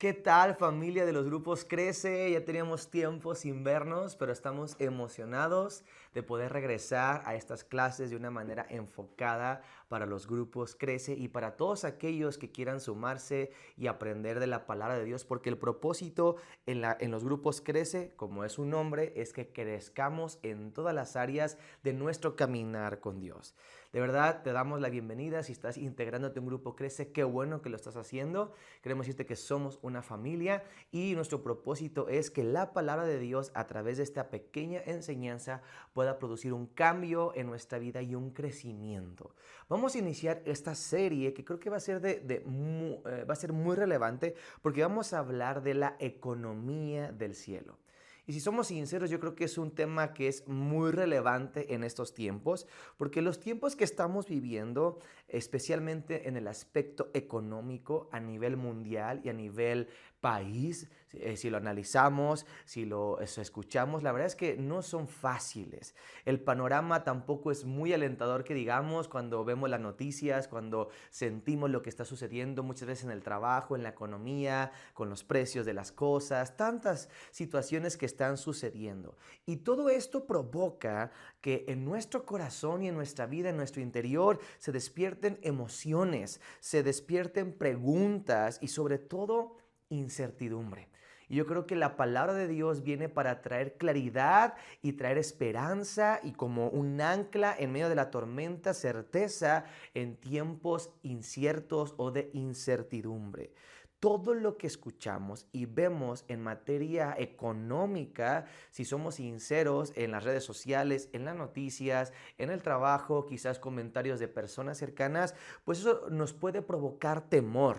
¿Qué tal, familia de los grupos Crece? Ya teníamos tiempo sin vernos, pero estamos emocionados de poder regresar a estas clases de una manera enfocada para los grupos Crece y para todos aquellos que quieran sumarse y aprender de la palabra de Dios, porque el propósito en los grupos Crece, como es su nombre, es que crezcamos en todas las áreas de nuestro caminar con Dios. De verdad, te damos la bienvenida. Si estás integrándote a un grupo Crece, qué bueno que lo estás haciendo. Queremos decirte que somos una familia y nuestro propósito es que la palabra de Dios a través de esta pequeña enseñanza pueda producir un cambio en nuestra vida y un crecimiento. Vamos a iniciar esta serie que creo que va a ser, va a ser muy relevante porque vamos a hablar de la economía del cielo. Y si somos sinceros, yo creo que es un tema que es muy relevante en estos tiempos, porque los tiempos que estamos viviendo, especialmente en el aspecto económico a nivel mundial y a nivel país, si lo analizamos, si lo escuchamos, la verdad es que no son fáciles. El panorama tampoco es muy alentador que digamos cuando vemos las noticias, cuando sentimos lo que está sucediendo muchas veces en el trabajo, en la economía, con los precios de las cosas, tantas situaciones que están sucediendo. Y todo esto provoca que en nuestro corazón y en nuestra vida, en nuestro interior, se despierten emociones, se despierten preguntas y sobre todo incertidumbre. Y yo creo que la palabra de Dios viene para traer claridad y traer esperanza y como un ancla en medio de la tormenta, certeza en tiempos inciertos o de incertidumbre. Todo lo que escuchamos y vemos en materia económica, si somos sinceros, en las redes sociales, en las noticias, en el trabajo, quizás comentarios de personas cercanas, pues eso nos puede provocar temor,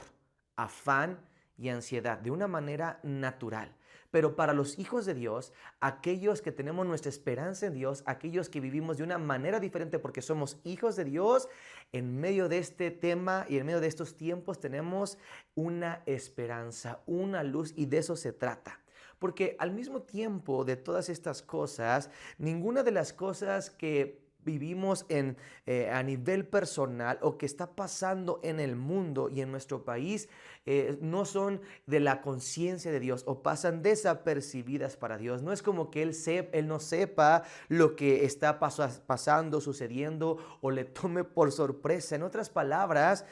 afán y ansiedad de una manera natural. Pero para los hijos de Dios, aquellos que tenemos nuestra esperanza en Dios, aquellos que vivimos de una manera diferente porque somos hijos de Dios, en medio de este tema y en medio de estos tiempos tenemos una esperanza, una luz y de eso se trata. Porque al mismo tiempo de todas estas cosas, ninguna de las cosas que vivimos a nivel personal o que está pasando en el mundo y en nuestro país no son de la conciencia de Dios o pasan desapercibidas para Dios. No es como que Él no sepa lo que está pasando, sucediendo o le tome por sorpresa. En otras palabras,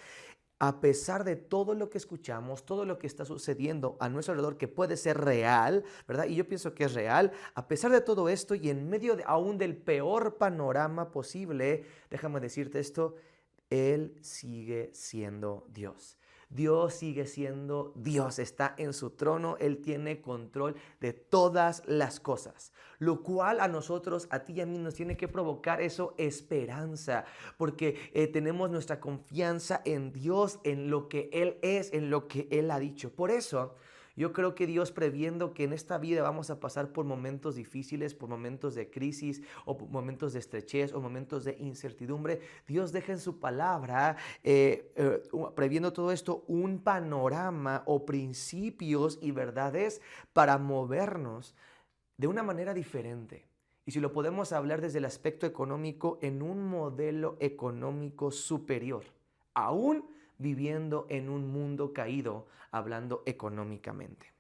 a pesar de todo lo que escuchamos, todo lo que está sucediendo a nuestro alrededor, que puede ser real, ¿verdad? Y yo pienso que es real, a pesar de todo esto y en medio aún del peor panorama posible, déjame decirte esto, Él sigue siendo Dios. Dios sigue siendo Dios, está en su trono, Él tiene control de todas las cosas, lo cual a nosotros, a ti y a mí nos tiene que provocar eso esperanza, porque tenemos nuestra confianza en Dios, en lo que Él es, en lo que Él ha dicho. Por eso, yo creo que Dios, previendo que en esta vida vamos a pasar por momentos difíciles, por momentos de crisis o por momentos de estrechez o momentos de incertidumbre, Dios deja en su palabra, previendo todo esto, un panorama o principios y verdades para movernos de una manera diferente. Y si lo podemos hablar desde el aspecto económico, en un modelo económico superior, aún viviendo en un mundo caído, hablando económicamente.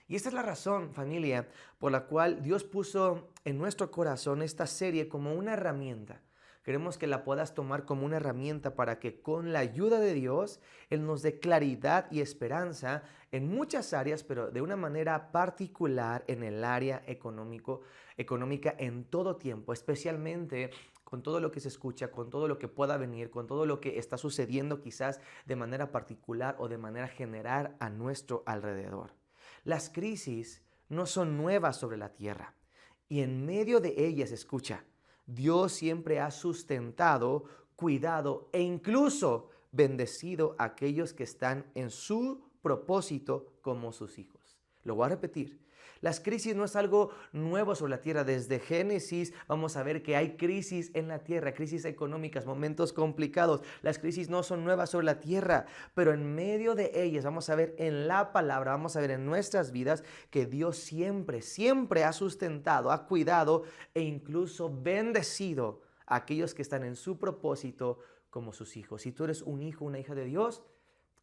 Y esta es la razón, familia, por la cual Dios puso en nuestro corazón esta serie como una herramienta. Queremos que la puedas tomar como una herramienta para que con la ayuda de Dios, Él nos dé claridad y esperanza en muchas áreas, pero de una manera particular en el área económica en todo tiempo, especialmente con todo lo que se escucha, con todo lo que pueda venir, con todo lo que está sucediendo quizás de manera particular o de manera general a nuestro alrededor. Las crisis no son nuevas sobre la tierra y en medio de ellas, escucha, Dios siempre ha sustentado, cuidado e incluso bendecido a aquellos que están en su propósito como sus hijos. Lo voy a repetir. Las crisis no es algo nuevo sobre la tierra. Desde Génesis vamos a ver que hay crisis en la tierra, crisis económicas, momentos complicados. Las crisis no son nuevas sobre la tierra, pero en medio de ellas vamos a ver en la palabra, vamos a ver en nuestras vidas que Dios siempre, siempre ha sustentado, ha cuidado e incluso bendecido a aquellos que están en su propósito como sus hijos. Si tú eres un hijo, una hija de Dios,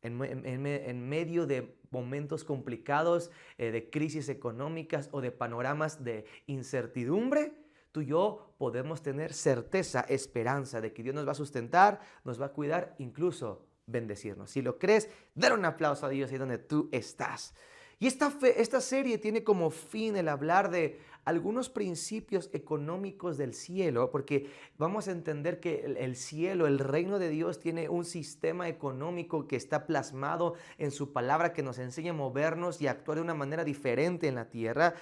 en medio de momentos complicados, de crisis económicas o de panoramas de incertidumbre, tú y yo podemos tener certeza, esperanza de que Dios nos va a sustentar, nos va a cuidar, incluso bendecirnos. Si lo crees, dale un aplauso a Dios ahí donde tú estás. Y esta serie tiene como fin el hablar de algunos principios económicos del cielo, porque vamos a entender que el cielo, el reino de Dios, tiene un sistema económico que está plasmado en su palabra, que nos enseña a movernos y a actuar de una manera diferente en la tierra.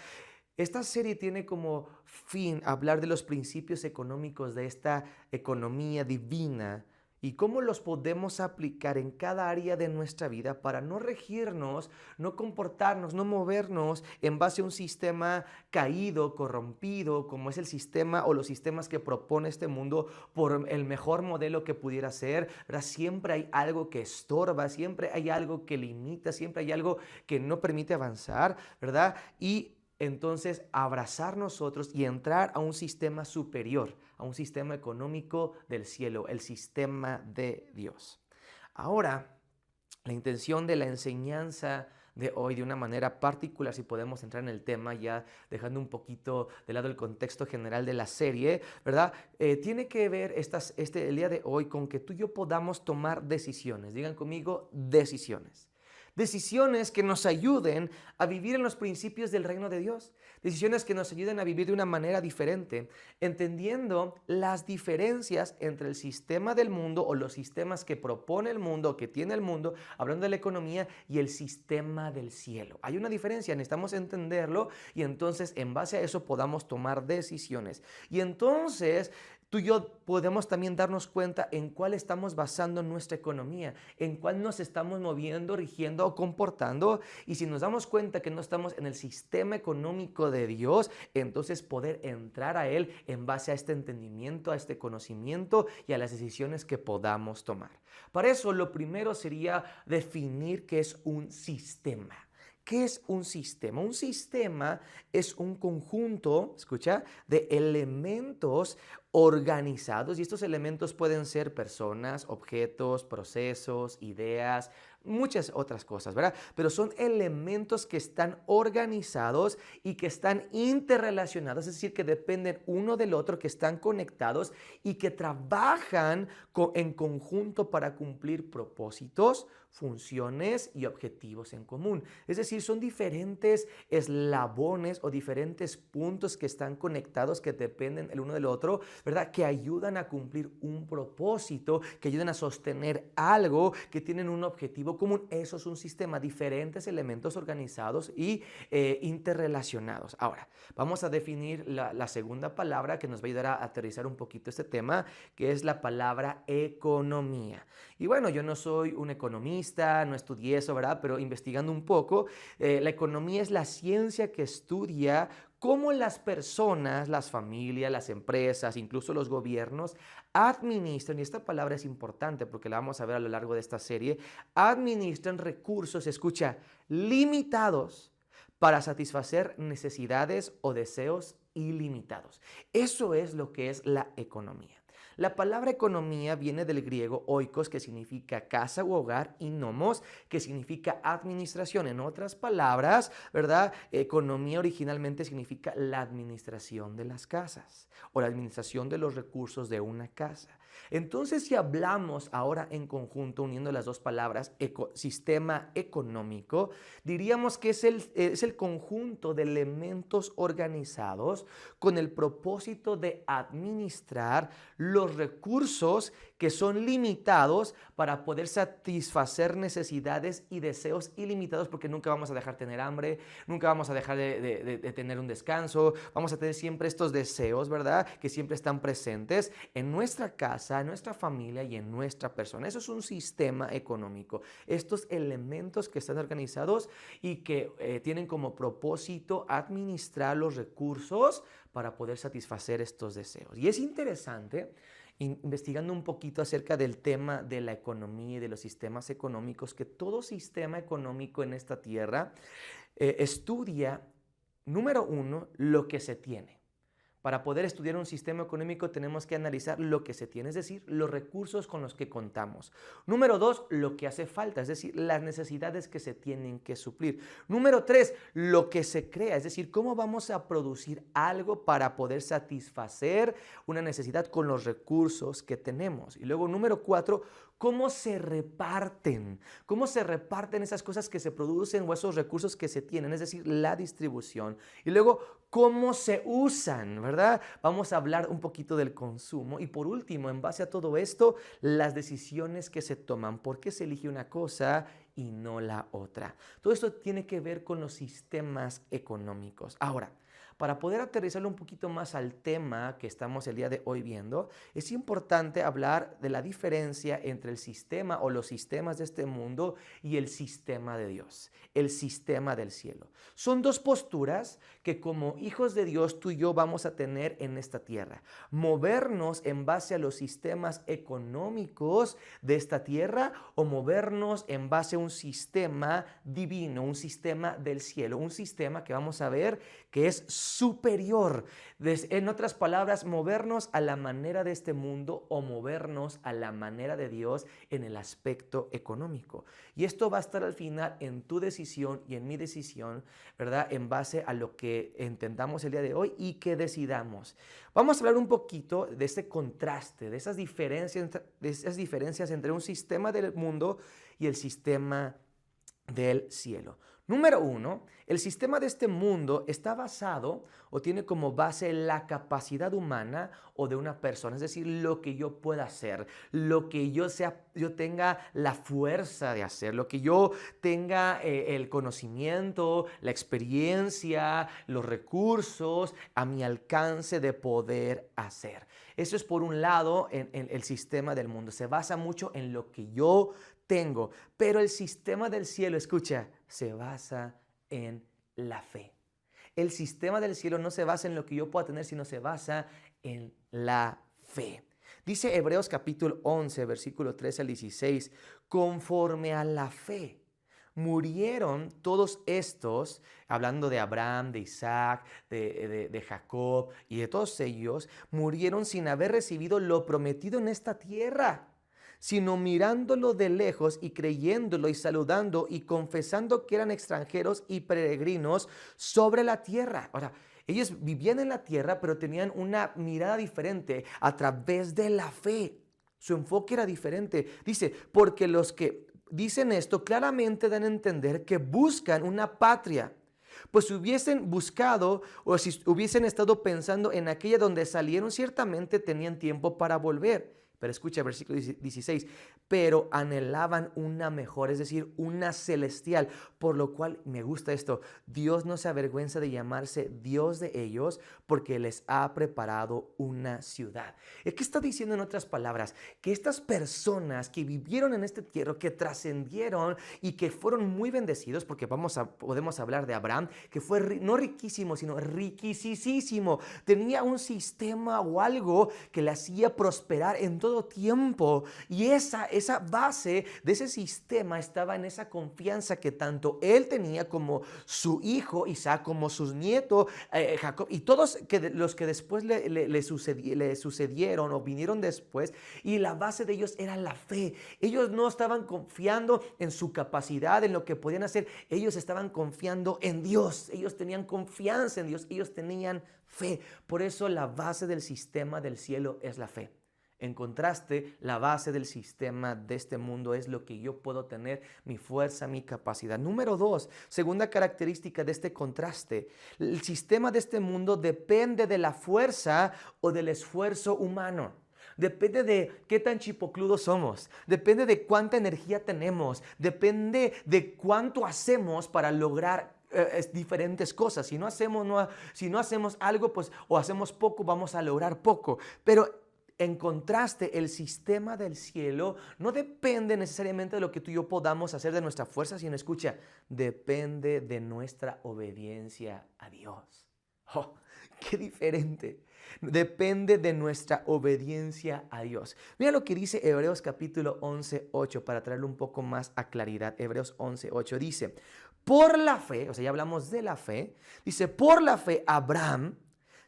Esta serie tiene como fin hablar de los principios económicos de esta economía divina y cómo los podemos aplicar en cada área de nuestra vida para no regirnos, no comportarnos, no movernos en base a un sistema caído, corrompido, como es el sistema o los sistemas que propone este mundo por el mejor modelo que pudiera ser, ¿verdad? Siempre hay algo que estorba, siempre hay algo que limita, siempre hay algo que no permite avanzar, ¿verdad? Y entonces abrazar nosotros y entrar a un sistema superior, a un sistema económico del cielo, el sistema de Dios. Ahora, la intención de la enseñanza de hoy, de una manera particular, si podemos entrar en el tema, ya dejando un poquito de lado el contexto general de la serie, ¿verdad? Tiene que ver el día de hoy con que tú y yo podamos tomar decisiones. Digan conmigo, decisiones. Decisiones que nos ayuden a vivir en los principios del reino de Dios. Decisiones que nos ayuden a vivir de una manera diferente, entendiendo las diferencias entre el sistema del mundo o los sistemas que propone el mundo, que tiene el mundo, hablando de la economía, y el sistema del cielo. Hay una diferencia, necesitamos entenderlo y entonces en base a eso podamos tomar decisiones. Y entonces tú y yo podemos también darnos cuenta en cuál estamos basando nuestra economía, en cuál nos estamos moviendo, rigiendo o comportando. Y si nos damos cuenta que no estamos en el sistema económico de Dios, entonces poder entrar a Él en base a este entendimiento, a este conocimiento y a las decisiones que podamos tomar. Para eso, lo primero sería definir qué es un sistema. ¿Qué es un sistema? Un sistema es un conjunto, escucha, de elementos organizados, y estos elementos pueden ser personas, objetos, procesos, ideas, muchas otras cosas, ¿verdad? Pero son elementos que están organizados y que están interrelacionados, es decir, que dependen uno del otro, que están conectados y que trabajan en conjunto para cumplir propósitos, funciones y objetivos en común. Es decir, son diferentes eslabones o diferentes puntos que están conectados, que dependen el uno del otro, ¿verdad? Que ayudan a cumplir un propósito, que ayudan a sostener algo, que tienen un objetivo común. Eso es un sistema, diferentes elementos organizados y interrelacionados. Ahora, vamos a definir la segunda palabra que nos va a ayudar a aterrizar un poquito este tema, que es la palabra economía. Y bueno, yo no soy un economista, no estudié eso, ¿verdad? Pero investigando un poco, la economía es la ciencia que estudia cómo las personas, las familias, las empresas, incluso los gobiernos administran, y esta palabra es importante porque la vamos a ver a lo largo de esta serie, administran recursos, escucha, limitados para satisfacer necesidades o deseos ilimitados. Eso es lo que es la economía. La palabra economía viene del griego oikos, que significa casa u hogar, y nomos, que significa administración. En otras palabras, ¿verdad? Economía originalmente significa la administración de las casas o la administración de los recursos de una casa. Entonces, si hablamos ahora en conjunto, uniendo las dos palabras, sistema económico, diríamos que es el conjunto de elementos organizados con el propósito de administrar los recursos que son limitados para poder satisfacer necesidades y deseos ilimitados, porque nunca vamos a dejar de tener hambre, nunca vamos a dejar de tener un descanso, vamos a tener siempre estos deseos, ¿verdad? Que siempre están presentes en nuestra casa, en nuestra familia y en nuestra persona. Eso es un sistema económico. Estos elementos que están organizados y que tienen como propósito administrar los recursos para poder satisfacer estos deseos. Y es interesante, investigando un poquito acerca del tema de la economía y de los sistemas económicos, que todo sistema económico en esta tierra estudia, número uno, lo que se tiene. Para poder estudiar un sistema económico tenemos que analizar lo que se tiene, es decir, los recursos con los que contamos. Número 2, lo que hace falta, es decir, las necesidades que se tienen que suplir. Número 3, lo que se crea, es decir, cómo vamos a producir algo para poder satisfacer una necesidad con los recursos que tenemos. Y luego número 4, cómo se reparten esas cosas que se producen o esos recursos que se tienen, es decir, la distribución. Y luego, cómo se usan, ¿verdad? Vamos a hablar un poquito del consumo. Y por último, en base a todo esto, las decisiones que se toman. ¿Por qué se elige una cosa y no la otra? Todo esto tiene que ver con los sistemas económicos. Ahora, para poder aterrizarlo un poquito más al tema que estamos el día de hoy viendo, es importante hablar de la diferencia entre el sistema o los sistemas de este mundo y el sistema de Dios, el sistema del cielo. Son dos posturas que como hijos de Dios tú y yo vamos a tener en esta tierra. Movernos en base a los sistemas económicos de esta tierra o movernos en base a un sistema divino, un sistema del cielo, un sistema que vamos a ver que es superior. En otras palabras, movernos a la manera de este mundo o movernos a la manera de Dios en el aspecto económico. Y esto va a estar al final en tu decisión y en mi decisión, ¿verdad? En base a lo que entendamos el día de hoy y que decidamos. Vamos a hablar un poquito de este contraste, de esas diferencias entre un sistema del mundo y el sistema del cielo. Número 1, el sistema de este mundo está basado o tiene como base la capacidad humana o de una persona, es decir, lo que yo pueda hacer, lo que yo tenga la fuerza de hacer, lo que yo tenga el conocimiento, la experiencia, los recursos a mi alcance de poder hacer. Eso es por un lado en el sistema del mundo. Se basa mucho en lo que yo tengo, pero el sistema del cielo, escucha, se basa en la fe. El sistema del cielo no se basa en lo que yo pueda tener, sino se basa en la fe. Dice Hebreos capítulo 11, versículo 13 al 16, conforme a la fe murieron todos estos, hablando de Abraham, de Isaac, de Jacob y de todos ellos, murieron sin haber recibido lo prometido en esta tierra, sino mirándolo de lejos y creyéndolo y saludando y confesando que eran extranjeros y peregrinos sobre la tierra. Ahora, ellos vivían en la tierra, pero tenían una mirada diferente a través de la fe. Su enfoque era diferente. Dice, porque los que dicen esto claramente dan a entender que buscan una patria. Pues si hubiesen buscado o si hubiesen estado pensando en aquella donde salieron, ciertamente tenían tiempo para volver. Pero escucha versículo 16, pero anhelaban una mejor, es decir, una celestial, por lo cual me gusta esto, Dios no se avergüenza de llamarse Dios de ellos porque les ha preparado una ciudad. ¿Qué está diciendo en otras palabras? Que estas personas que vivieron en este tierra, que trascendieron y que fueron muy bendecidos, porque podemos hablar de Abraham, que fue no riquísimo, sino riquisísimo, tenía un sistema o algo que le hacía prosperar en todo tiempo, y esa base de ese sistema estaba en esa confianza que tanto él tenía como su hijo Isaac, como sus nietos Jacob y todos los que después le sucedieron o vinieron después, y la base de ellos era la fe. Ellos no estaban confiando en su capacidad, en lo que podían hacer, ellos estaban confiando en Dios, ellos tenían confianza en Dios, ellos tenían fe. Por eso la base del sistema del cielo es la fe. En contraste, la base del sistema de este mundo es lo que yo puedo tener, mi fuerza, mi capacidad. Número 2, segunda característica de este contraste, el sistema de este mundo depende de la fuerza o del esfuerzo humano. Depende de qué tan chipocludos somos, depende de cuánta energía tenemos, depende de cuánto hacemos para lograr diferentes cosas. Si no hacemos algo, pues, o hacemos poco, vamos a lograr poco. Pero en contraste, el sistema del cielo no depende necesariamente de lo que tú y yo podamos hacer de nuestra fuerza, sino, escucha, depende de nuestra obediencia a Dios. ¡Oh, qué diferente! Depende de nuestra obediencia a Dios. Mira lo que dice Hebreos capítulo 11, 8, para traerlo un poco más a claridad. Hebreos 11, 8 dice, por la fe, o sea, ya hablamos de la fe, dice, por la fe Abraham,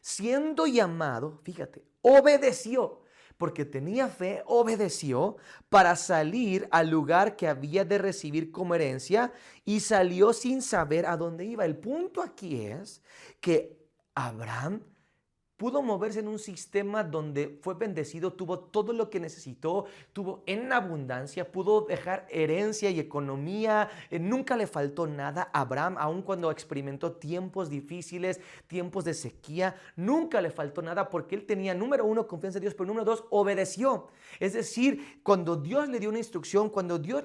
siendo llamado, fíjate, obedeció. Porque tenía fe, obedeció para salir al lugar que había de recibir como herencia y salió sin saber a dónde iba. El punto aquí es que Abraham pudo moverse en un sistema donde fue bendecido, tuvo todo lo que necesitó, tuvo en abundancia, pudo dejar herencia y economía, nunca le faltó nada a Abraham, aun cuando experimentó tiempos difíciles, tiempos de sequía, nunca le faltó nada porque él tenía, número uno, confianza en Dios, pero número dos, obedeció. Es decir, cuando Dios le dio una instrucción,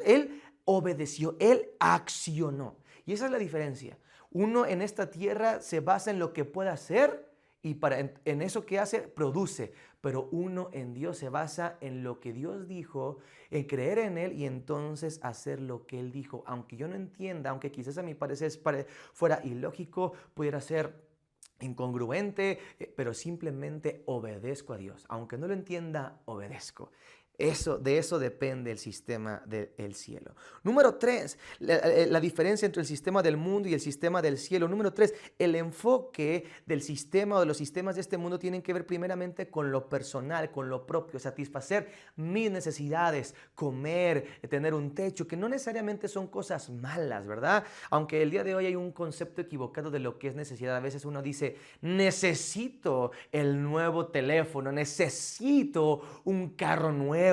él obedeció, él accionó. Y esa es la diferencia. Uno en esta tierra se basa en lo que puede hacer y en eso que hace, produce. Pero uno en Dios se basa en lo que Dios dijo, en creer en Él y entonces hacer lo que Él dijo. Aunque yo no entienda, aunque quizás a mi parecer fuera ilógico, pudiera ser incongruente, pero simplemente obedezco a Dios. Aunque no lo entienda, obedezco. De eso depende el sistema del cielo. Número 3, la diferencia entre el sistema del mundo y el sistema del cielo. Número 3, el enfoque del sistema o de los sistemas de este mundo tienen que ver primeramente con lo personal, con lo propio, satisfacer mis necesidades, comer, tener un techo, que no necesariamente son cosas malas, ¿verdad? Aunque el día de hoy hay un concepto equivocado de lo que es necesidad. A veces uno dice, necesito el nuevo teléfono, necesito un carro nuevo,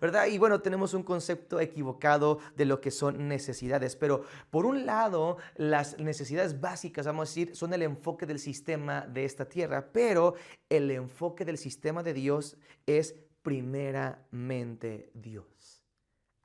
¿verdad? Y bueno, tenemos un concepto equivocado de lo que son necesidades, pero por un lado, las necesidades básicas, vamos a decir, son el enfoque del sistema de esta tierra, pero el enfoque del sistema de Dios es primeramente Dios.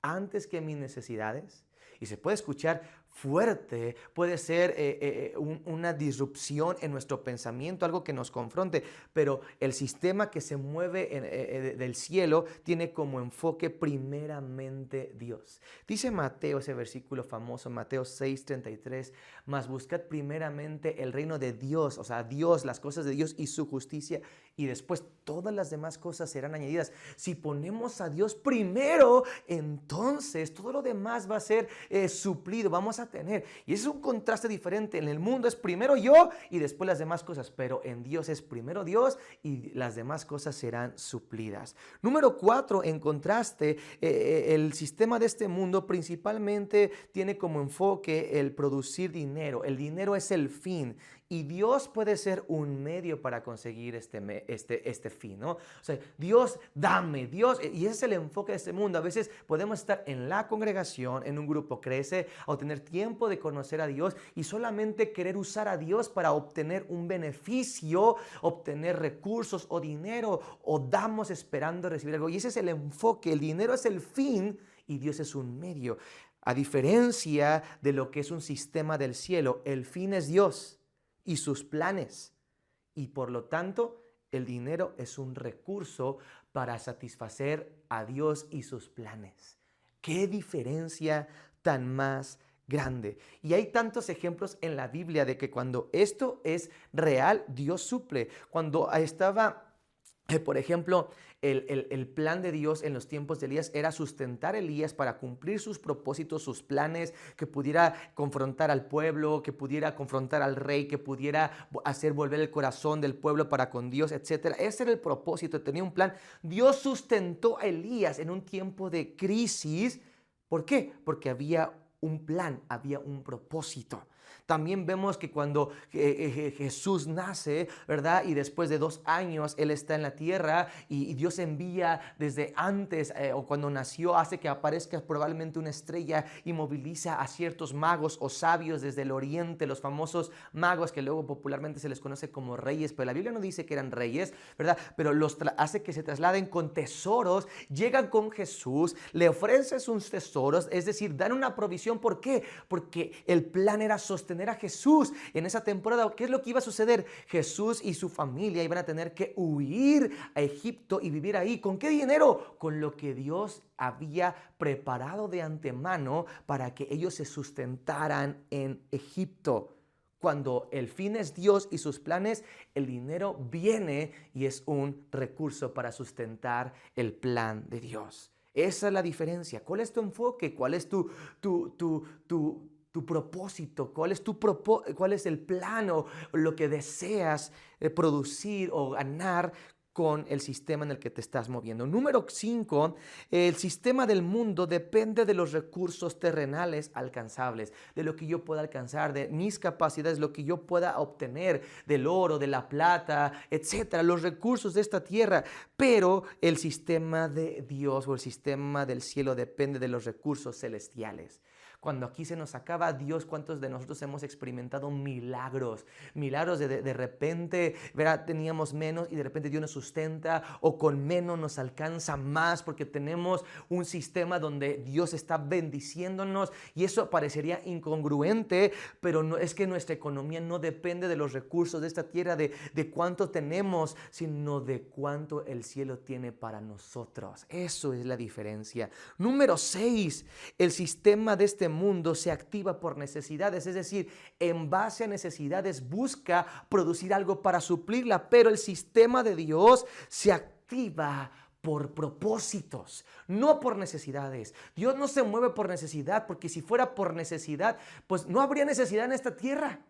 Antes que mis necesidades, y se puede escuchar fuerte, puede ser una disrupción en nuestro pensamiento, algo que nos confronte, pero el sistema que se mueve del cielo tiene como enfoque primeramente Dios. Dice Mateo, ese versículo famoso, Mateo 6:33, mas buscad primeramente el reino de Dios, o sea, Dios, las cosas de Dios y su justicia, y después todas las demás cosas serán añadidas. Si ponemos a Dios primero, entonces todo lo demás va a ser suplido, vamos a tener. Y ese es un contraste diferente. En el mundo es primero yo y después las demás cosas, pero en Dios es primero Dios y las demás cosas serán suplidas. Número 4, en contraste, el sistema de este mundo principalmente tiene como enfoque el producir dinero. El dinero es el fin. Y Dios puede ser un medio para conseguir este fin, ¿no? O sea, Dios, dame, Dios, y ese es el enfoque de este mundo. A veces podemos estar en la congregación, en un grupo crece, o tener tiempo de conocer a Dios y solamente querer usar a Dios para obtener un beneficio, obtener recursos o dinero, o damos esperando recibir algo. Y ese es el enfoque. El dinero es el fin y Dios es un medio. A diferencia de lo que es un sistema del cielo, el fin es Dios y sus planes. Y por lo tanto, el dinero es un recurso para satisfacer a Dios y sus planes. ¡Qué diferencia tan más grande! Y hay tantos ejemplos en la Biblia de que cuando esto es real, Dios suple. Cuando estaba, por ejemplo, el plan de Dios en los tiempos de Elías era sustentar a Elías para cumplir sus propósitos, sus planes, que pudiera confrontar al pueblo, que pudiera confrontar al rey, que pudiera hacer volver el corazón del pueblo para con Dios, etc. Ese era el propósito, tenía un plan. Dios sustentó a Elías en un tiempo de crisis. ¿Por qué? Porque había un plan, había un propósito. También vemos que cuando Jesús nace, ¿verdad? Y después de 2 años Él está en la tierra y Dios envía desde antes o cuando nació, hace que aparezca probablemente una estrella y moviliza a ciertos magos o sabios desde el oriente, los famosos magos que luego popularmente se les conoce como reyes, pero la Biblia no dice que eran reyes, ¿verdad? Pero hace que se trasladen con tesoros, llegan con Jesús, le ofrecen sus tesoros, es decir, dan una provisión. ¿Por qué? Porque el plan era sostener a Jesús en esa temporada. ¿Qué es lo que iba a suceder? Jesús y su familia iban a tener que huir a Egipto y vivir ahí. ¿Con qué dinero? Con lo que Dios había preparado de antemano para que ellos se sustentaran en Egipto. Cuando el fin es Dios y sus planes, el dinero viene y es un recurso para sustentar el plan de Dios. Esa es la diferencia. ¿Cuál es tu enfoque? ¿Cuál es tu tu propósito, cuál es el plano, lo que deseas producir o ganar con el sistema en el que te estás moviendo. Número 5, el sistema del mundo depende de los recursos terrenales alcanzables, de lo que yo pueda alcanzar, de mis capacidades, lo que yo pueda obtener, del oro, de la plata, etcétera, los recursos de esta tierra. Pero el sistema de Dios o el sistema del cielo depende de los recursos celestiales. Cuando aquí se nos acaba Dios, ¿cuántos de nosotros hemos experimentado milagros? Milagros de repente, ¿verdad? Teníamos menos y de repente Dios nos sustenta, o con menos nos alcanza más porque tenemos un sistema donde Dios está bendiciéndonos, y eso parecería incongruente, pero no, es que nuestra economía no depende de los recursos de esta tierra, de cuánto tenemos, sino de cuánto el cielo tiene para nosotros. Eso es la diferencia. Número 6, el sistema de este mundo se activa por necesidades, es decir, en base a necesidades busca producir algo para suplirla, pero el sistema de Dios se activa por propósitos, no por necesidades. Dios no se mueve por necesidad, porque si fuera por necesidad, pues no habría necesidad en esta tierra.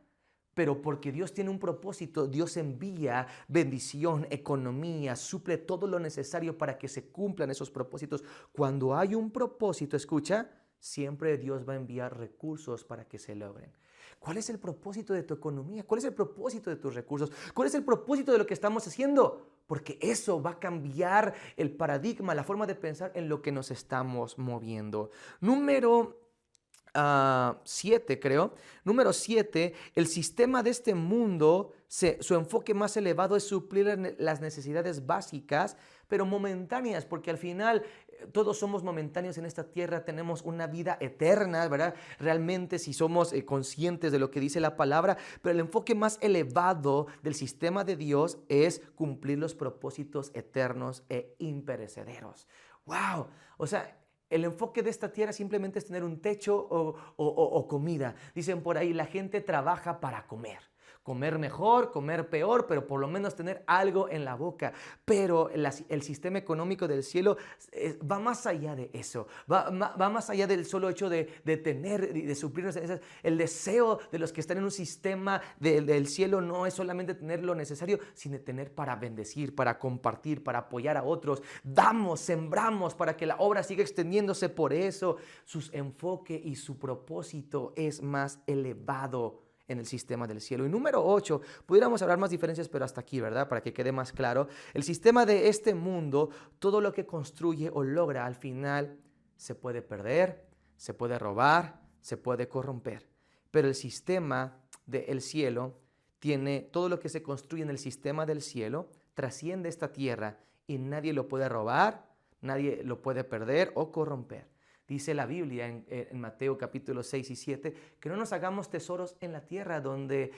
Pero porque Dios tiene un propósito, Dios envía bendición, economía, suple todo lo necesario para que se cumplan esos propósitos. Cuando hay un propósito, escucha, siempre Dios va a enviar recursos para que se logren. ¿Cuál es el propósito de tu economía? ¿Cuál es el propósito de tus recursos? ¿Cuál es el propósito de lo que estamos haciendo? Porque eso va a cambiar el paradigma, la forma de pensar en lo que nos estamos moviendo. Número 7, creo. Número 7, el sistema de este mundo, su enfoque más elevado es suplir las necesidades básicas, pero momentáneas, porque al final todos somos momentáneos en esta tierra, tenemos una vida eterna, ¿verdad? Realmente, si somos conscientes de lo que dice la palabra, pero el enfoque más elevado del sistema de Dios es cumplir los propósitos eternos e imperecederos. ¡Wow! O sea, el enfoque de esta tierra simplemente es tener un techo o comida. Dicen por ahí, la gente trabaja para comer. Comer mejor, comer peor, pero por lo menos tener algo en la boca. Pero el sistema económico del cielo va más allá de eso. Va más allá del solo hecho de tener y de suplir. El deseo de los que están en un sistema del cielo no es solamente tener lo necesario, sino tener para bendecir, para compartir, para apoyar a otros. Damos, sembramos para que la obra siga extendiéndose. Por eso su enfoque y su propósito es más elevado en el sistema del cielo. Y número 8, pudiéramos hablar más diferencias, pero hasta aquí, ¿verdad? Para que quede más claro. El sistema de este mundo, todo lo que construye o logra al final se puede perder, se puede robar, se puede corromper. Pero el sistema del cielo tiene todo lo que se construye en el sistema del cielo, trasciende esta tierra y nadie lo puede robar, nadie lo puede perder o corromper. Dice la Biblia en Mateo capítulo 6 y 7 que no nos hagamos tesoros en la tierra donde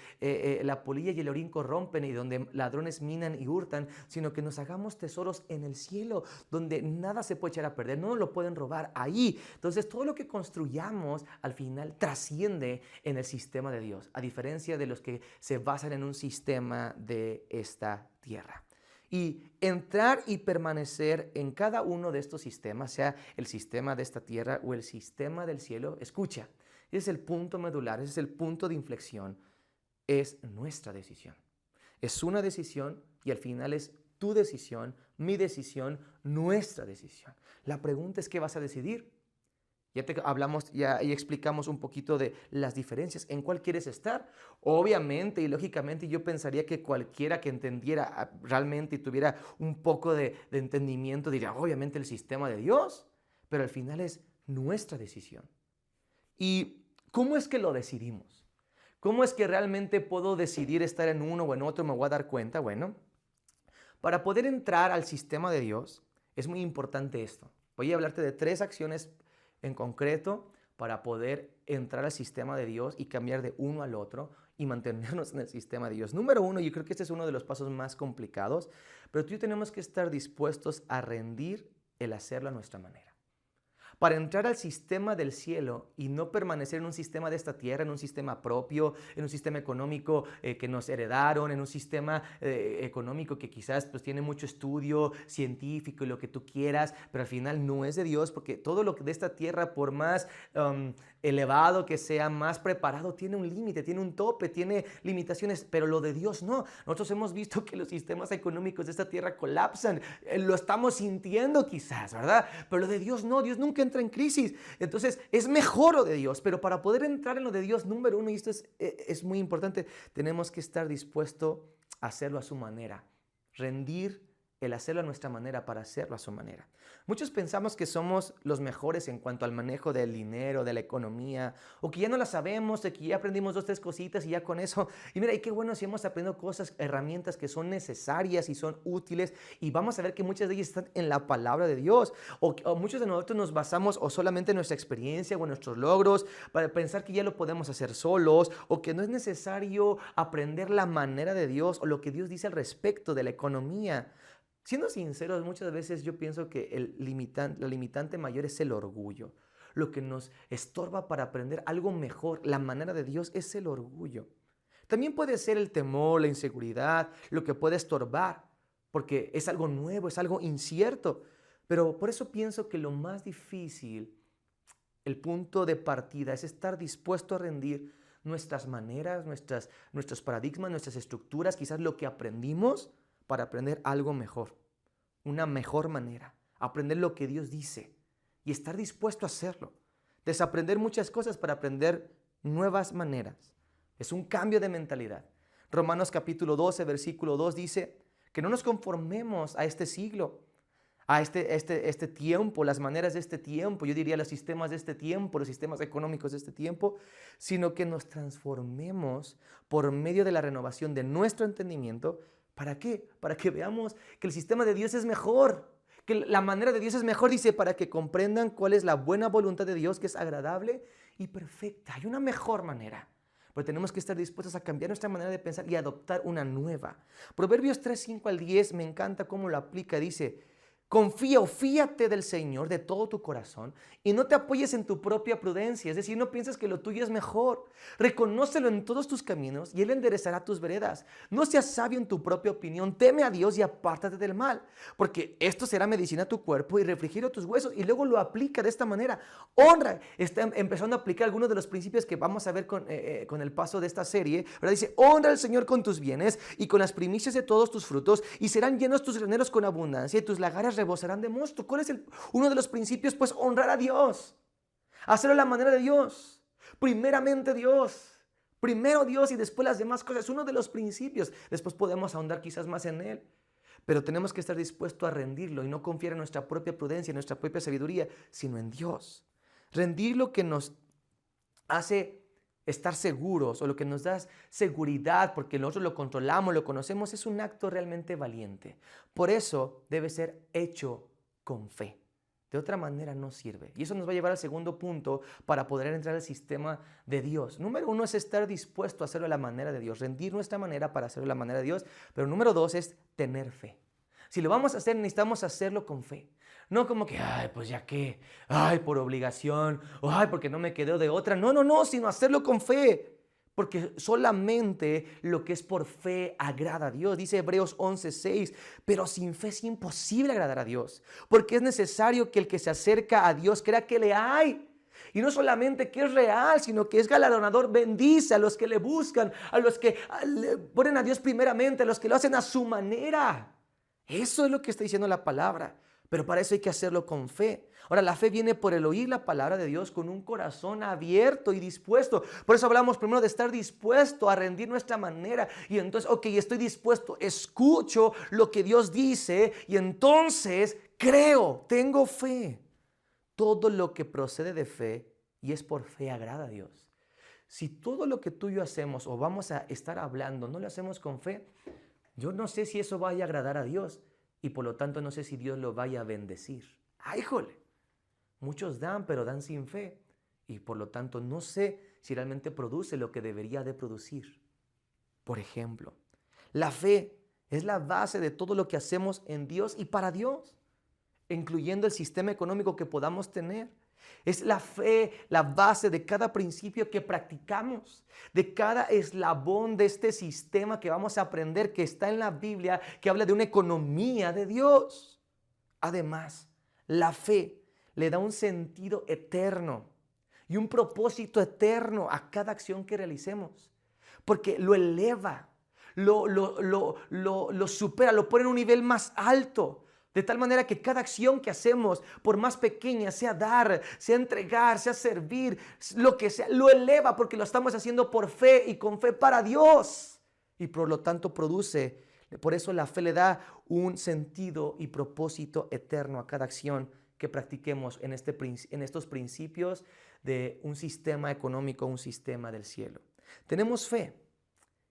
la polilla y el orín corrompen y donde ladrones minan y hurtan, sino que nos hagamos tesoros en el cielo donde nada se puede echar a perder, no nos lo pueden robar ahí. Entonces todo lo que construyamos al final trasciende en el sistema de Dios, a diferencia de los que se basan en un sistema de esta tierra. Y entrar y permanecer en cada uno de estos sistemas, sea el sistema de esta tierra o el sistema del cielo, escucha, ese es el punto medular, ese es el punto de inflexión, es nuestra decisión. Es una decisión y al final es tu decisión, mi decisión, nuestra decisión. La pregunta es, ¿qué vas a decidir? Ya hablamos, ya explicamos un poquito de las diferencias, en cuál quieres estar. Obviamente y lógicamente yo pensaría que cualquiera que entendiera realmente y tuviera un poco de entendimiento diría, obviamente el sistema de Dios, pero al final es nuestra decisión. ¿Y cómo es que lo decidimos? ¿Cómo es que realmente puedo decidir estar en uno o en otro? Me voy a dar cuenta. Bueno, para poder entrar al sistema de Dios es muy importante esto. Voy a hablarte de 3 acciones en concreto para poder entrar al sistema de Dios y cambiar de uno al otro y mantenernos en el sistema de Dios. Número 1, yo creo que este es uno de los pasos más complicados, pero tú y yo tenemos que estar dispuestos a rendir el hacerlo a nuestra manera. para entrar al sistema del cielo y no permanecer en un sistema de esta tierra, en un sistema propio, en un sistema económico que nos heredaron, en un sistema económico que quizás pues, tiene mucho estudio científico y lo que tú quieras, pero al final no es de Dios, porque todo lo que de esta tierra, por más elevado que sea, más preparado, tiene un límite, tiene un tope, tiene limitaciones, pero lo de Dios no. Nosotros hemos visto que los sistemas económicos de esta tierra colapsan, lo estamos sintiendo quizás, ¿verdad? Pero lo de Dios no, Dios nunca entra en crisis. Entonces es mejor lo de Dios, pero para poder entrar en lo de Dios, número uno, y esto es muy importante, tenemos que estar dispuestos a hacerlo a su manera, rendir el hacerlo a nuestra manera para hacerlo a su manera. Muchos pensamos que somos los mejores en cuanto al manejo del dinero, de la economía, o que ya no la sabemos, de que ya aprendimos 2, 3 cositas y ya con eso. Y mira, y qué bueno si hemos aprendido cosas, herramientas que son necesarias y son útiles, y vamos a ver que muchas de ellas están en la palabra de Dios, o muchos de nosotros nos basamos o solamente en nuestra experiencia o en nuestros logros para pensar que ya lo podemos hacer solos, o que no es necesario aprender la manera de Dios o lo que Dios dice al respecto de la economía. Siendo sinceros, muchas veces yo pienso que la limitante mayor es el orgullo. Lo que nos estorba para aprender algo mejor, la manera de Dios, es el orgullo. También puede ser el temor, la inseguridad, lo que puede estorbar, porque es algo nuevo, es algo incierto. Pero por eso pienso que lo más difícil, el punto de partida, es estar dispuesto a rendir nuestras maneras, nuestros paradigmas, nuestras estructuras, quizás lo que aprendimos, para aprender algo mejor, una mejor manera, aprender lo que Dios dice y estar dispuesto a hacerlo. Desaprender muchas cosas para aprender nuevas maneras. Es un cambio de mentalidad. Romanos capítulo 12, versículo 2 dice que no nos conformemos a este siglo, a este tiempo, las maneras de este tiempo, yo diría los sistemas de este tiempo, los sistemas económicos de este tiempo, sino que nos transformemos por medio de la renovación de nuestro entendimiento. ¿Para qué? Para que veamos que el sistema de Dios es mejor, que la manera de Dios es mejor, dice, para que comprendan cuál es la buena voluntad de Dios, que es agradable y perfecta. Hay una mejor manera, pero tenemos que estar dispuestos a cambiar nuestra manera de pensar y adoptar una nueva. Proverbios 3, 5 al 10, me encanta cómo lo aplica, dice: confía o fíate del Señor de todo tu corazón y no te apoyes en tu propia prudencia, es decir, no pienses que lo tuyo es mejor. Reconócelo en todos tus caminos y Él enderezará tus veredas. No seas sabio en tu propia opinión, teme a Dios y apártate del mal, porque esto será medicina a tu cuerpo y refrigerio a tus huesos. Y luego lo aplica de esta manera. Honra, está empezando a aplicar algunos de los principios que vamos a ver con el paso de esta serie, ¿verdad? Dice: honra al Señor con tus bienes y con las primicias de todos tus frutos, y serán llenos tus graneros con abundancia y tus lagares rebosarán de mosto. ¿Cuál es uno de los principios? Pues honrar a Dios, hacerlo a la manera de Dios, primeramente Dios, primero Dios y después las demás cosas. Es uno de los principios. Después podemos ahondar quizás más en él, pero tenemos que estar dispuestos a rendirlo y no confiar en nuestra propia prudencia, en nuestra propia sabiduría, sino en Dios. Rendir lo que nos hace estar seguros o lo que nos da seguridad porque nosotros lo controlamos, lo conocemos, es un acto realmente valiente. Por eso debe ser hecho con fe. De otra manera no sirve. Y eso nos va a llevar al segundo punto para poder entrar al sistema de Dios. Número 1 es estar dispuesto a hacerlo a la manera de Dios, rendir nuestra manera para hacerlo a la manera de Dios. Pero número 2 es tener fe. Si lo vamos a hacer, necesitamos hacerlo con fe. No como que, ay, pues ya qué, ay, por obligación, ay, porque no me quedó de otra. No, sino hacerlo con fe. Porque solamente lo que es por fe agrada a Dios. Dice Hebreos 11:6, pero sin fe es imposible agradar a Dios. Porque es necesario que el que se acerca a Dios crea que le hay. Y no solamente que es real, sino que es galardonador. Bendice a los que le buscan, a los que le ponen a Dios primeramente, a los que lo hacen a su manera. Eso es lo que está diciendo la palabra. Pero para eso hay que hacerlo con fe. Ahora, la fe viene por el oír la palabra de Dios con un corazón abierto y dispuesto. Por eso hablamos primero de estar dispuesto a rendir nuestra manera. Y entonces, ok, estoy dispuesto, escucho lo que Dios dice y entonces creo, tengo fe. Todo lo que procede de fe y es por fe agrada a Dios. Si todo lo que tú y yo hacemos o vamos a estar hablando no lo hacemos con fe, yo no sé si eso vaya a agradar a Dios y por lo tanto no sé si Dios lo vaya a bendecir. ¡Ay, híjole! Muchos dan, pero dan sin fe y por lo tanto no sé si realmente produce lo que debería de producir. Por ejemplo, la fe es la base de todo lo que hacemos en Dios y para Dios, incluyendo el sistema económico que podamos tener. Es la fe, la base de cada principio que practicamos, de cada eslabón de este sistema que vamos a aprender, que está en la Biblia, que habla de una economía de Dios. Además, la fe le da un sentido eterno y un propósito eterno a cada acción que realicemos, porque lo eleva, lo supera, lo pone en un nivel más alto. De tal manera que cada acción que hacemos, por más pequeña, sea dar, sea entregar, sea servir, lo que sea, lo eleva porque lo estamos haciendo por fe y con fe para Dios. Y por lo tanto por eso la fe le da un sentido y propósito eterno a cada acción que practiquemos en estos principios de un sistema económico, un sistema del cielo. Tenemos fe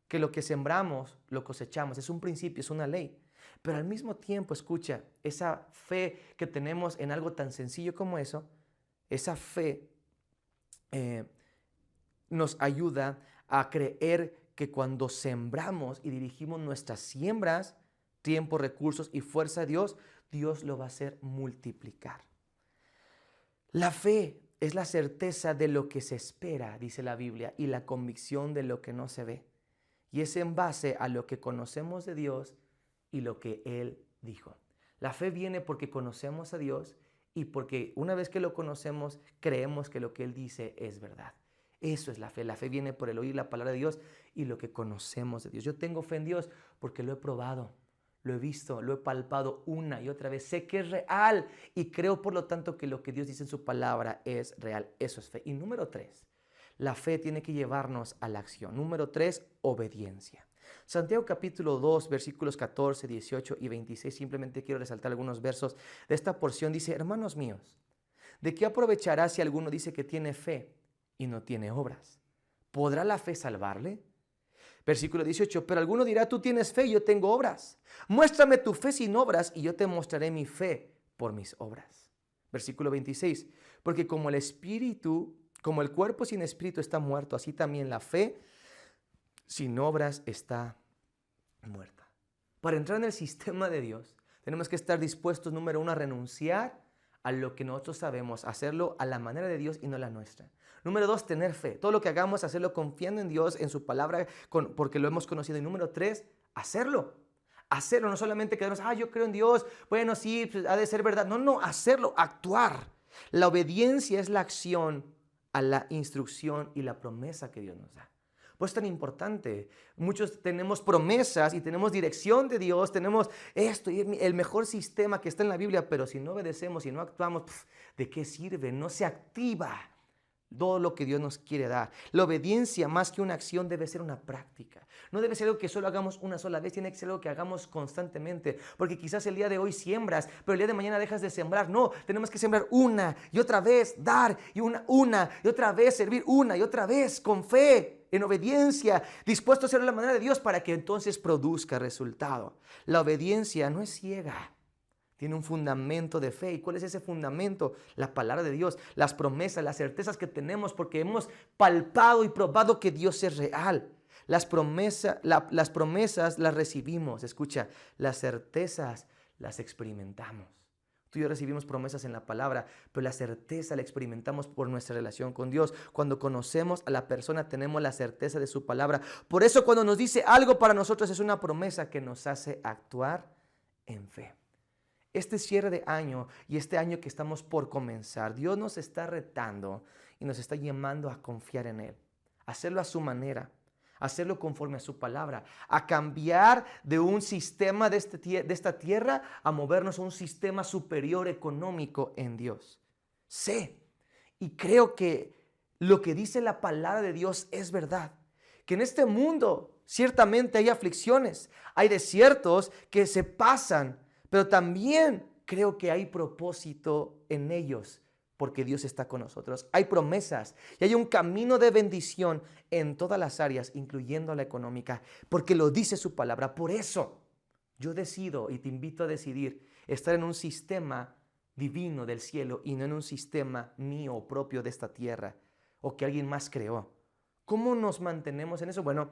que lo que sembramos, lo cosechamos. Es un principio, es una ley. Pero al mismo tiempo, escucha, esa fe que tenemos en algo tan sencillo como eso, esa fe nos ayuda a creer que cuando sembramos y dirigimos nuestras siembras, tiempo, recursos y fuerza a Dios, Dios lo va a hacer multiplicar. La fe es la certeza de lo que se espera, dice la Biblia, y la convicción de lo que no se ve. Y es en base a lo que conocemos de Dios y lo que Él dijo. La fe viene porque conocemos a Dios y porque una vez que lo conocemos, creemos que lo que Él dice es verdad. Eso es la fe. La fe viene por el oír la palabra de Dios y lo que conocemos de Dios. Yo tengo fe en Dios porque lo he probado, lo he visto, lo he palpado una y otra vez. Sé que es real y creo por lo tanto que lo que Dios dice en su palabra es real. Eso es fe. Y número 3, la fe tiene que llevarnos a la acción. Número 3, obediencia. Santiago capítulo 2, versículos 14, 18 y 26, simplemente quiero resaltar algunos versos de esta porción. Dice, hermanos míos, ¿de qué aprovechará si alguno dice que tiene fe y no tiene obras? ¿Podrá la fe salvarle? Versículo 18, pero alguno dirá, tú tienes fe y yo tengo obras. Muéstrame tu fe sin obras y yo te mostraré mi fe por mis obras. Versículo 26, porque como el cuerpo sin espíritu está muerto, así también la fe sin obras está muerta. Para entrar en el sistema de Dios, tenemos que estar dispuestos, número 1, a renunciar a lo que nosotros sabemos, hacerlo a la manera de Dios y no la nuestra. Número 2, tener fe. Todo lo que hagamos, hacerlo confiando en Dios, en su palabra, porque lo hemos conocido. Y número 3, hacerlo. Hacerlo, no solamente quedarnos, yo creo en Dios, bueno, sí, pues, ha de ser verdad. No, hacerlo, actuar. La obediencia es la acción a la instrucción y la promesa que Dios nos da. Pues es tan importante. Muchos tenemos promesas y tenemos dirección de Dios, tenemos esto y el mejor sistema que está en la Biblia, pero si no obedecemos y no actuamos, ¿de qué sirve? No se activa todo lo que Dios nos quiere dar. La obediencia, más que una acción, debe ser una práctica. No debe ser algo que solo hagamos una sola vez, tiene que ser algo que hagamos constantemente, porque quizás el día de hoy siembras, pero el día de mañana dejas de sembrar. No, tenemos que sembrar una y otra vez, dar y una y otra vez, servir una y otra vez, con fe, en obediencia, dispuesto a hacerlo de la manera de Dios para que entonces produzca resultado. La obediencia no es ciega. Tiene un fundamento de fe. ¿Y cuál es ese fundamento? La palabra de Dios, las promesas, las certezas que tenemos porque hemos palpado y probado que Dios es real. Las promesas las recibimos. Escucha, las certezas las experimentamos. Tú y yo recibimos promesas en la palabra, pero la certeza la experimentamos por nuestra relación con Dios. Cuando conocemos a la persona tenemos la certeza de su palabra. Por eso cuando nos dice algo para nosotros es una promesa que nos hace actuar en fe. Este cierre de año y este año que estamos por comenzar, Dios nos está retando y nos está llamando a confiar en Él, a hacerlo a su manera, a hacerlo conforme a su palabra, a cambiar de un sistema de esta tierra a movernos a un sistema superior económico en Dios. Sé y creo que lo que dice la palabra de Dios es verdad, que en este mundo ciertamente hay aflicciones, hay desiertos que se pasan, pero también creo que hay propósito en ellos porque Dios está con nosotros. Hay promesas y hay un camino de bendición en todas las áreas, incluyendo la económica, porque lo dice su palabra. Por eso yo decido y te invito a decidir estar en un sistema divino del cielo y no en un sistema mío propio de esta tierra o que alguien más creó. ¿Cómo nos mantenemos en eso? Bueno,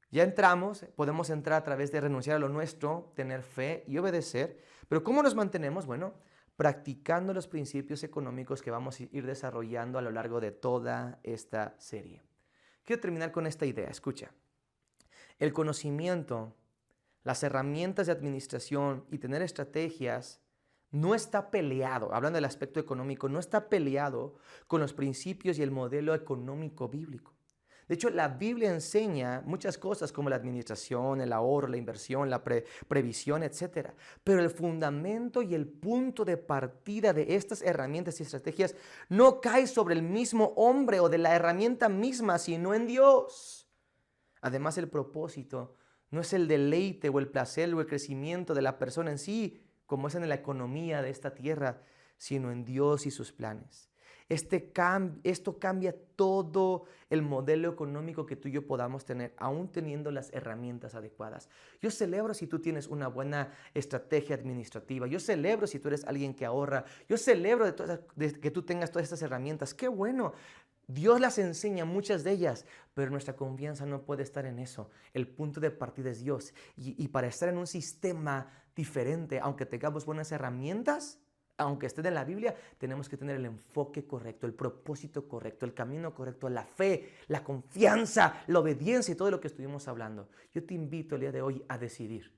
ya entramos, podemos entrar a través de renunciar a lo nuestro, tener fe y obedecer. Pero ¿cómo nos mantenemos? Bueno, practicando los principios económicos que vamos a ir desarrollando a lo largo de toda esta serie. Quiero terminar con esta idea, escucha. El conocimiento, las herramientas de administración y tener estrategias no está peleado, hablando del aspecto económico, no está peleado con los principios y el modelo económico bíblico. De hecho, la Biblia enseña muchas cosas como la administración, el ahorro, la inversión, la previsión, etc. Pero el fundamento y el punto de partida de estas herramientas y estrategias no cae sobre el mismo hombre o de la herramienta misma, sino en Dios. Además, el propósito no es el deleite o el placer o el crecimiento de la persona en sí, como es en la economía de esta tierra, sino en Dios y sus planes. Esto cambia todo el modelo económico que tú y yo podamos tener, aún teniendo las herramientas adecuadas. Yo celebro si tú tienes una buena estrategia administrativa. Yo celebro si tú eres alguien que ahorra. Yo celebro que tú tengas todas estas herramientas. ¡Qué bueno! Dios las enseña, muchas de ellas, pero nuestra confianza no puede estar en eso. El punto de partida es Dios. Y para estar en un sistema diferente, aunque tengamos buenas herramientas, aunque esté en la Biblia, tenemos que tener el enfoque correcto, el propósito correcto, el camino correcto, la fe, la confianza, la obediencia y todo lo que estuvimos hablando. Yo te invito el día de hoy a decidir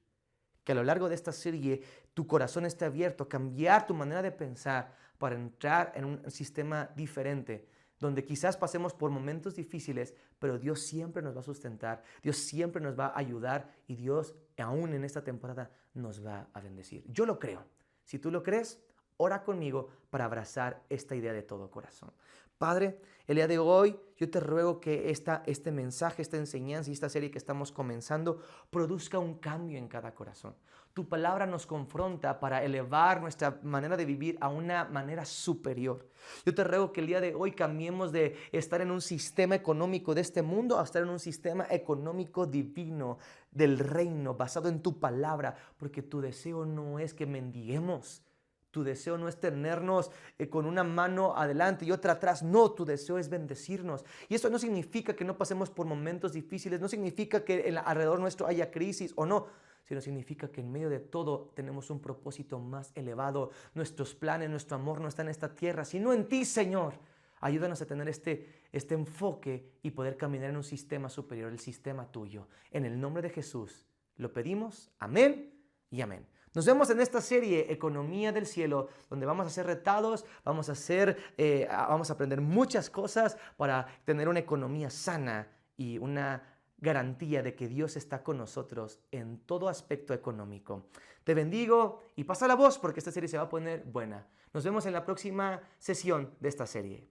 que a lo largo de esta serie tu corazón esté abierto, a cambiar tu manera de pensar para entrar en un sistema diferente, donde quizás pasemos por momentos difíciles, pero Dios siempre nos va a sustentar, Dios siempre nos va a ayudar y Dios, aún en esta temporada, nos va a bendecir. Yo lo creo. Si tú lo crees, ora conmigo para abrazar esta idea de todo corazón. Padre, el día de hoy yo te ruego que este mensaje, esta enseñanza y esta serie que estamos comenzando produzca un cambio en cada corazón. Tu palabra nos confronta para elevar nuestra manera de vivir a una manera superior. Yo te ruego que el día de hoy cambiemos de estar en un sistema económico de este mundo a estar en un sistema económico divino del reino basado en tu palabra, porque tu deseo no es que mendiguemos. Tu deseo no es tenernos con una mano adelante y otra atrás. No, tu deseo es bendecirnos. Y eso no significa que no pasemos por momentos difíciles. No significa que alrededor nuestro haya crisis o no. Sino significa que en medio de todo tenemos un propósito más elevado. Nuestros planes, nuestro amor no está en esta tierra, sino en ti, Señor. Ayúdanos a tener este enfoque y poder caminar en un sistema superior, el sistema tuyo. En el nombre de Jesús lo pedimos. Amén y amén. Nos vemos en esta serie Economía del Cielo, donde vamos a ser retados, vamos a aprender muchas cosas para tener una economía sana y una garantía de que Dios está con nosotros en todo aspecto económico. Te bendigo y pasa la voz porque esta serie se va a poner buena. Nos vemos en la próxima sesión de esta serie.